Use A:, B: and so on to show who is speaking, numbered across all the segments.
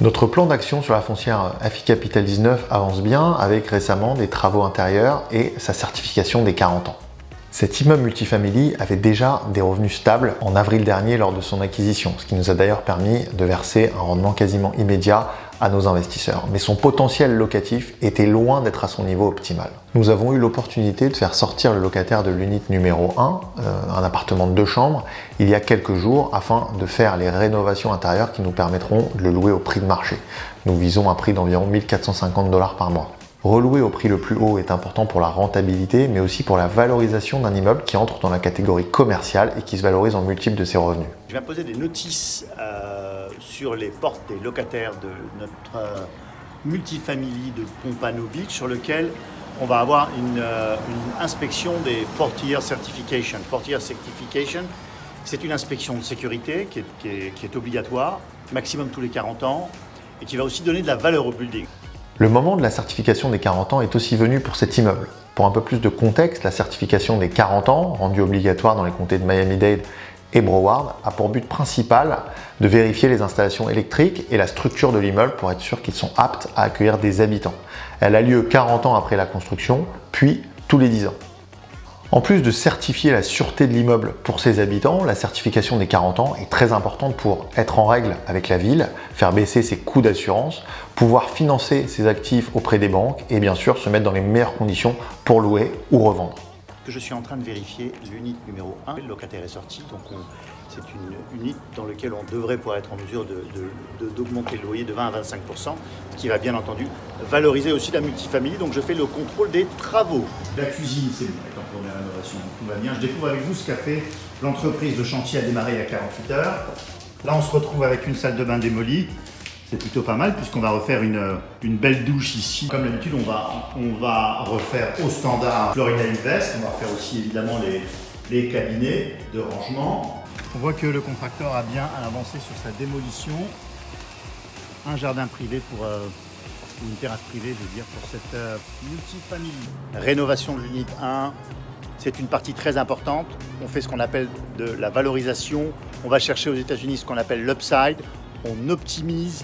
A: Notre plan d'action sur la foncière FI Capital 19 avance bien avec récemment des travaux intérieurs et sa certification des 40 ans. Cet immeuble multifamily avait déjà des revenus stables en avril dernier lors de son acquisition, ce qui nous a d'ailleurs permis de verser un rendement quasiment immédiat à nos investisseurs. Mais son potentiel locatif était loin d'être à son niveau optimal. Nous avons eu l'opportunité de faire sortir le locataire de l'unit numéro 1, un appartement de 2 chambres, il y a quelques jours afin de faire les rénovations intérieures qui nous permettront de le louer au prix de marché. Nous visons un prix d'environ 1 450 $ par mois. Relouer au prix le plus haut est important pour la rentabilité, mais aussi pour la valorisation d'un immeuble qui entre dans la catégorie commerciale et qui se valorise en multiples de ses revenus.
B: Je viens poser des notices sur les portes des locataires de notre multifamily de Pompano Beach, sur lequel on va avoir une inspection des 40-year certification. 40-year certification, c'est une inspection de sécurité qui est obligatoire, maximum tous les 40 ans, et qui va aussi donner de la valeur au building.
A: Le moment de la certification des 40 ans est aussi venu pour cet immeuble. Pour un peu plus de contexte, la certification des 40 ans, rendue obligatoire dans les comtés de Miami-Dade et Broward, a pour but principal de vérifier les installations électriques et la structure de l'immeuble pour être sûr qu'ils sont aptes à accueillir des habitants. Elle a lieu 40 ans après la construction, puis tous les 10 ans. En plus de certifier la sûreté de l'immeuble pour ses habitants, la certification des 40 ans est très importante pour être en règle avec la ville, faire baisser ses coûts d'assurance, pouvoir financer ses actifs auprès des banques et bien sûr se mettre dans les meilleures conditions pour louer ou revendre.
B: Je suis en train de vérifier l'unit numéro 1, le locataire est sorti, donc c'est une unité dans laquelle on devrait pouvoir être en mesure d'augmenter le loyer de 20 à 25%, ce qui va bien entendu valoriser aussi la multifamily. Donc je fais le contrôle des travaux. La cuisine, c'est bon, avec la première rénovation, tout va bien. Je découvre avec vous ce qu'a fait l'entreprise. Le chantier a démarré il y a 48 heures. Là, on se retrouve avec une salle de bain démolie. C'est plutôt pas mal puisqu'on va refaire une belle douche ici. Comme d'habitude, on va refaire au standard Florina Invest. On va refaire aussi évidemment les cabinets de rangement. On voit que le contracteur a bien avancé sur sa démolition. Un jardin privé pour une terrasse privée, je veux dire, pour cette multifamily. Rénovation de l'unité 1, c'est une partie très importante. On fait ce qu'on appelle de la valorisation. On va chercher aux États-Unis ce qu'on appelle l'upside. On optimise,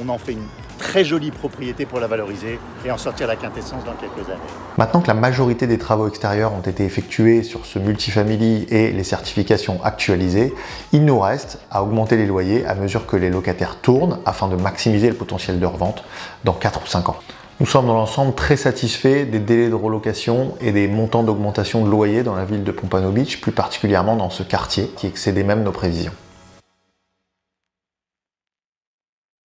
B: on en fait une très jolie propriété pour la valoriser et en sortir la quintessence dans quelques années.
A: Maintenant que la majorité des travaux extérieurs ont été effectués sur ce multifamily et les certifications actualisées, il nous reste à augmenter les loyers à mesure que les locataires tournent afin de maximiser le potentiel de revente dans 4 ou 5 ans. Nous sommes dans l'ensemble très satisfaits des délais de relocation et des montants d'augmentation de loyer dans la ville de Pompano Beach, plus particulièrement dans ce quartier qui excédait même nos prévisions.